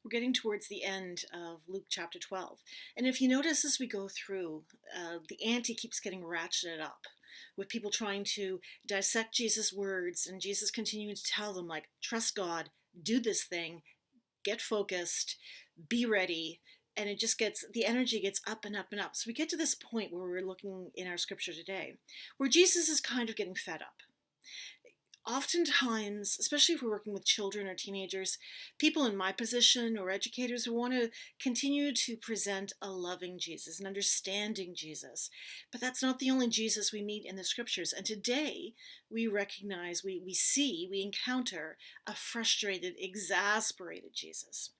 We're getting towards the end of Luke chapter 12. And if you notice as we go through, the ante keeps getting ratcheted up with people trying to dissect Jesus' words and Jesus continuing to tell them, like, trust God, do this thing, get focused, be ready. And it just gets, the energy gets up and up and up. So we get to this point where we're looking in our scripture today, where Jesus is kind of getting fed up. Oftentimes, especially if we're working with children or teenagers, people in my position or educators who want to continue to present a loving Jesus, an understanding Jesus. But that's not the only Jesus we meet in the scriptures. And today we recognize, we encounter a frustrated, exasperated Jesus.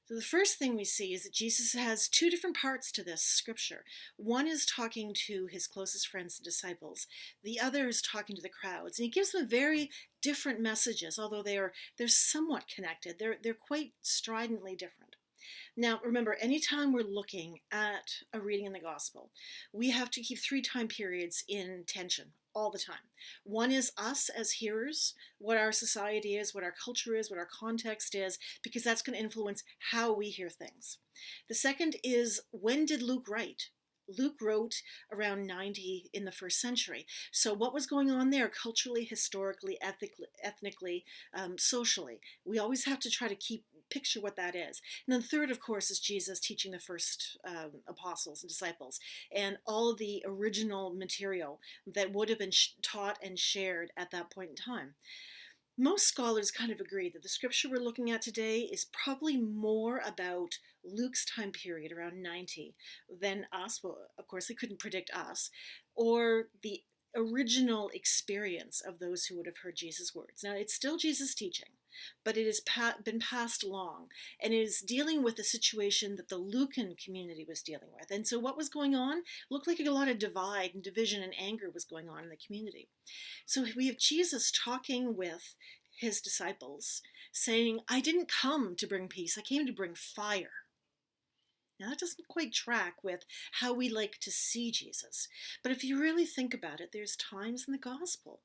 So the first thing we see is that Jesus has two different parts to this scripture. One is talking to his closest friends and disciples. The other is talking to the crowds. And he gives them very different messages, although they're somewhat connected. They're quite stridently different. Now, remember, anytime we're looking at a reading in the gospel, we have to keep three time periods in tension all the time. One is us as hearers, what our society is, what our culture is, what our context is, because that's going to influence how we hear things. The second is, when did Luke write? Luke wrote around 90 in the first century. So what was going on there culturally, historically, ethnically, socially? We always have to try to picture what that is. And then third, of course, is Jesus teaching the first apostles and disciples and all of the original material that would have been taught and shared at that point in time. Most scholars kind of agree that the scripture we're looking at today is probably more about Luke's time period, around 90, than us. Well, of course, they couldn't predict us, or the original experience of those who would have heard Jesus' words. Now, it's still Jesus' teaching, but it has been passed along and is dealing with the situation that the Lucan community was dealing with. And so what was going on looked like a lot of divide and division and anger was going on in the community. So we have Jesus talking with his disciples saying, I didn't come to bring peace, I came to bring fire. Now, that doesn't quite track with how we like to see Jesus. But if you really think about it, there's times in the gospel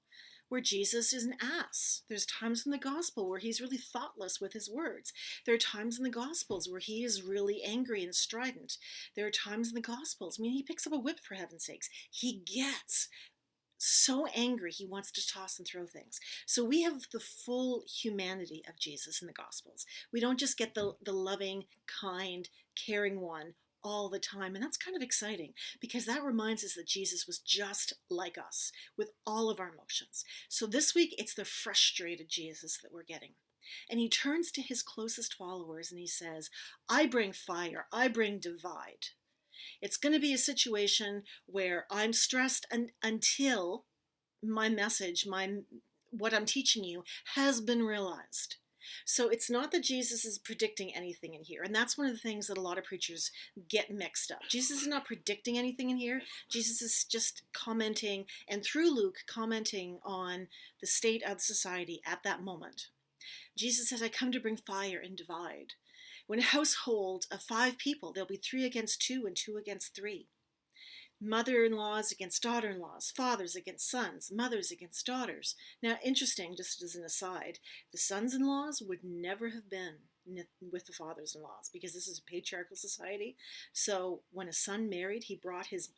where Jesus is an ass. There's times in the gospel where he's really thoughtless with his words. There are times in the gospels where he is really angry and strident. There are times in the gospels, I mean, he picks up a whip, for heaven's sakes. He gets so angry he wants to toss and throw things. So we have the full humanity of Jesus in the Gospels. We don't just get the loving, kind, caring one all the time. And that's kind of exciting because that reminds us that Jesus was just like us with all of our emotions. So this week, it's the frustrated Jesus that we're getting. And he turns to his closest followers and he says, I bring fire, I bring divide. It's going to be a situation where I'm stressed until my message, what I'm teaching you has been realized. So it's not that Jesus is predicting anything in here. And that's one of the things that a lot of preachers get mixed up. Jesus is not predicting anything in here. Jesus is just commenting, and through Luke, commenting on the state of society at that moment. Jesus says, I come to bring fire and divide. When a household of 5 people, there'll be 3 against 2 and 2 against 3. Mother-in-laws against daughter-in-laws, fathers against sons, mothers against daughters. Now, interesting, just as an aside, the sons-in-laws would never have been with the fathers-in-laws because this is a patriarchal society. So when a son married, he brought his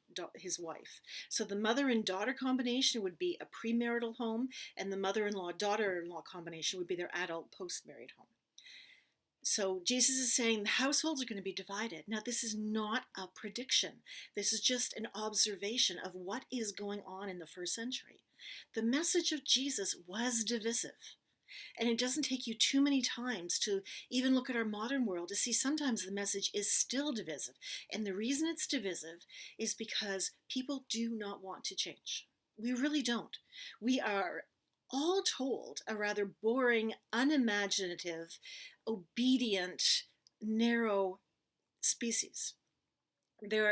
wife. So the mother and daughter combination would be a premarital home, and the mother-in-law daughter-in-law combination would be their adult post-married home. So Jesus is saying the households are going to be divided. Now, this is not a prediction. This is just an observation of what is going on in the first century. The message of Jesus was divisive. And it doesn't take you too many times to even look at our modern world to see sometimes the message is still divisive. And the reason it's divisive is because people do not want to change. We really don't. We are all told a rather boring, unimaginative, obedient, narrow species.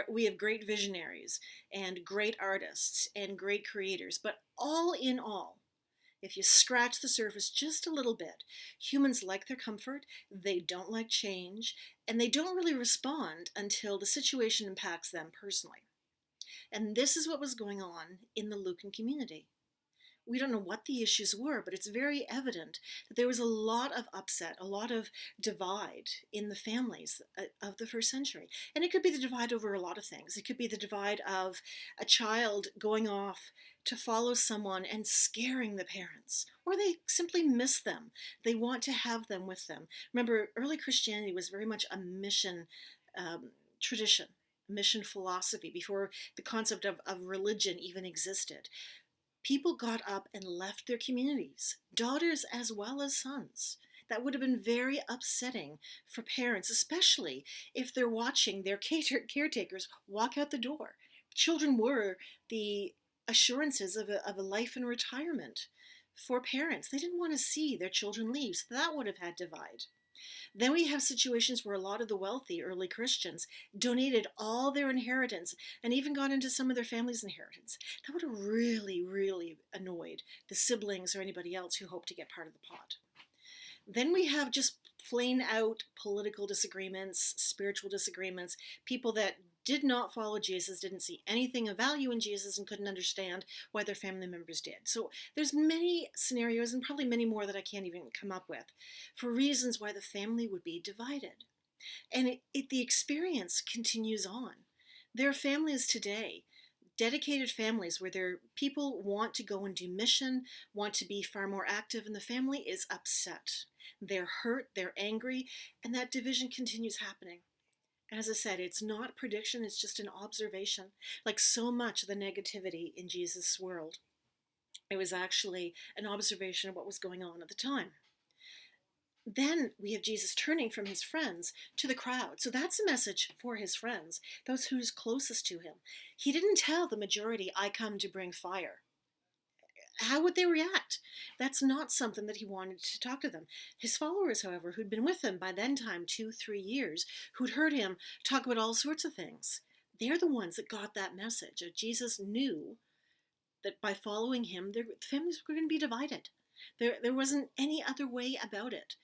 We have great visionaries and great artists and great creators, but all in all, if you scratch the surface just a little bit, humans like their comfort, they don't like change, and they don't really respond until the situation impacts them personally. And this is what was going on in the Lucan community. We don't know what the issues were, but it's very evident that there was a lot of upset, a lot of divide in the families of the first century. And it could be the divide over a lot of things. It could be the divide of a child going off to follow someone and scaring the parents, or they simply miss them. They want to have them with them. Remember, early Christianity was very much a mission tradition, mission philosophy before the concept of religion even existed. People got up and left their communities, daughters as well as sons. That would have been very upsetting for parents, especially if they're watching their caretakers walk out the door. Children were the assurances of a life in retirement for parents. They didn't want to see their children leave, so that would have had divide. Then we have situations where a lot of the wealthy early Christians donated all their inheritance and even got into some of their family's inheritance. That would have really, really annoyed the siblings or anybody else who hoped to get part of the pot. Then we have just plain out political disagreements, spiritual disagreements, people that did not follow Jesus, didn't see anything of value in Jesus, and couldn't understand why their family members did. So there's many scenarios, and probably many more that I can't even come up with, for reasons why the family would be divided. And the experience continues on. There are families today, dedicated families, where their people want to go and do mission, want to be far more active, and the family is upset. They're hurt, they're angry, and that division continues happening. And as I said, it's not prediction, it's just an observation. Like so much of the negativity in Jesus' world, it was actually an observation of what was going on at the time. Then we have Jesus turning from his friends to the crowd. So that's a message for his friends, those who's closest to him. He didn't tell the majority, I come to bring fire. How would they react? That's not something that he wanted to talk to them. His followers, however, who'd been with him by then time 2-3 years, who'd heard him talk about all sorts of things, they're the ones that got that message. Jesus knew that by following him, their families were going to be divided. There wasn't any other way about it.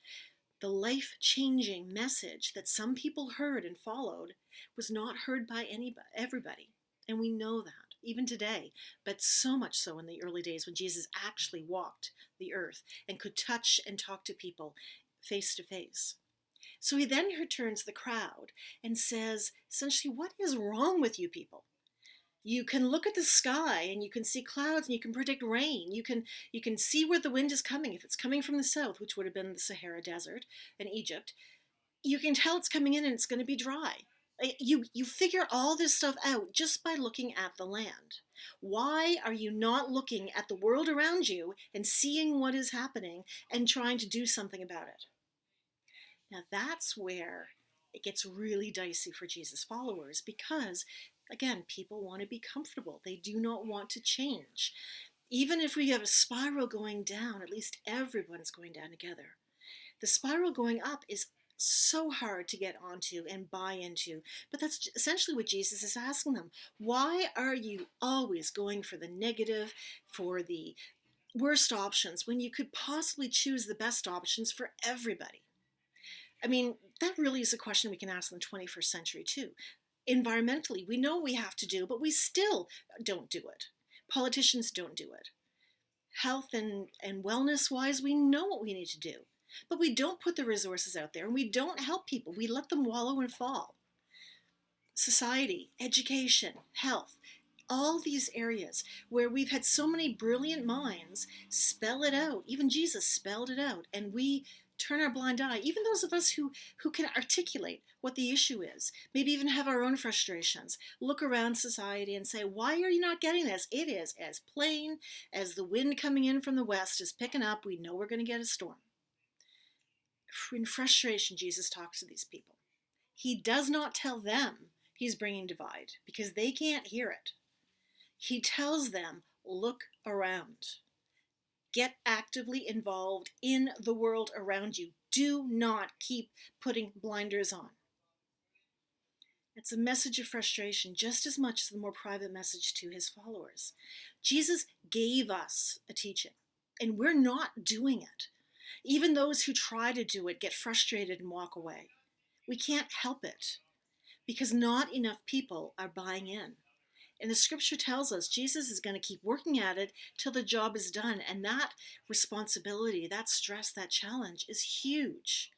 The life-changing message that some people heard and followed was not heard by everybody. And we know that, even today, but so much so in the early days when Jesus actually walked the earth and could touch and talk to people face to face. So he then returns to the crowd and says, essentially, what is wrong with you people? You can look at the sky and you can see clouds and you can predict rain. You can see where the wind is coming. If it's coming from the south, which would have been the Sahara Desert in Egypt, you can tell it's coming in and it's going to be dry. You figure all this stuff out just by looking at the land. Why are you not looking at the world around you and seeing what is happening and trying to do something about it? Now that's where it gets really dicey for Jesus' followers because, again, people want to be comfortable. They do not want to change. Even if we have a spiral going down, at least everyone's going down together. The spiral going up is so hard to get onto and buy into, but that's essentially what Jesus is asking them. Why are you always going for the negative, for the worst options, when you could possibly choose the best options for everybody? I mean, that really is a question we can ask in the 21st century too. Environmentally, we know what we have to do, but we still don't do it. Politicians don't do it. Health and wellness wise, we know what we need to do, but we don't put the resources out there and we don't help people. We let them wallow and fall. Society, education, health, all these areas where we've had so many brilliant minds spell it out. Even Jesus spelled it out, and we turn our blind eye. Even those of us who can articulate what the issue is, maybe even have our own frustrations, look around society and say, why are you not getting this? It is as plain as the wind coming in from the west is picking up. We know we're going to get a storm. In frustration, Jesus talks to these people. He does not tell them he's bringing divide because they can't hear it. He tells them, look around. Get actively involved in the world around you. Do not keep putting blinders on. It's a message of frustration just as much as the more private message to his followers. Jesus gave us a teaching, and we're not doing it. Even those who try to do it get frustrated and walk away. We can't help it because not enough people are buying in. And the scripture tells us Jesus is going to keep working at it till the job is done. And that responsibility, that stress, that challenge is huge.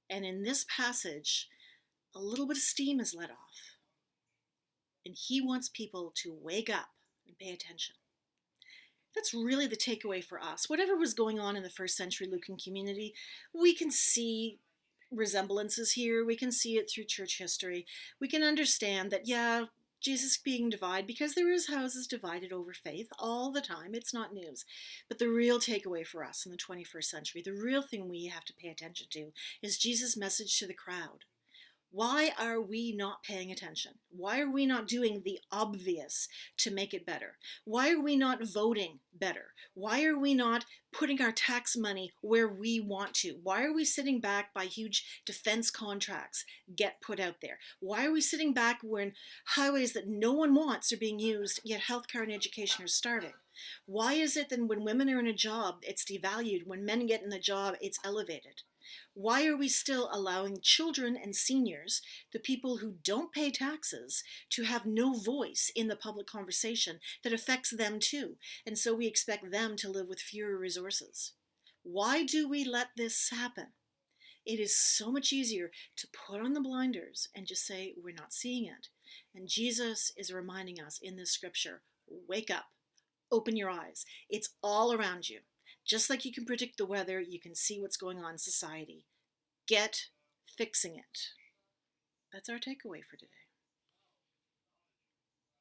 And in this passage, a little bit of steam is let off. And he wants people to wake up and pay attention. That's really the takeaway for us. Whatever was going on in the first century Lukan community, we can see resemblances here. We can see it through church history. We can understand that, yeah, Jesus being divided, because there is houses divided over faith all the time. It's not news. But the real takeaway for us in the 21st century, the real thing we have to pay attention to, is Jesus' message to the crowd. Why are we not paying attention? Why are we not doing the obvious to make it better? Why are we not voting better? Why are we not putting our tax money where we want to? Why are we sitting back by huge defense contracts get put out there? Why are we sitting back when highways that no one wants are being used, yet healthcare and education are starving? Why is it that when women are in a job, it's devalued? When men get in the job, it's elevated? Why are we still allowing children and seniors, the people who don't pay taxes, to have no voice in the public conversation that affects them too? And so we expect them to live with fewer resources. Why do we let this happen? It is so much easier to put on the blinders and just say, we're not seeing it. And Jesus is reminding us in this scripture, wake up, open your eyes. It's all around you. Just like you can predict the weather, you can see what's going on in society. Get fixing it. That's our takeaway for today.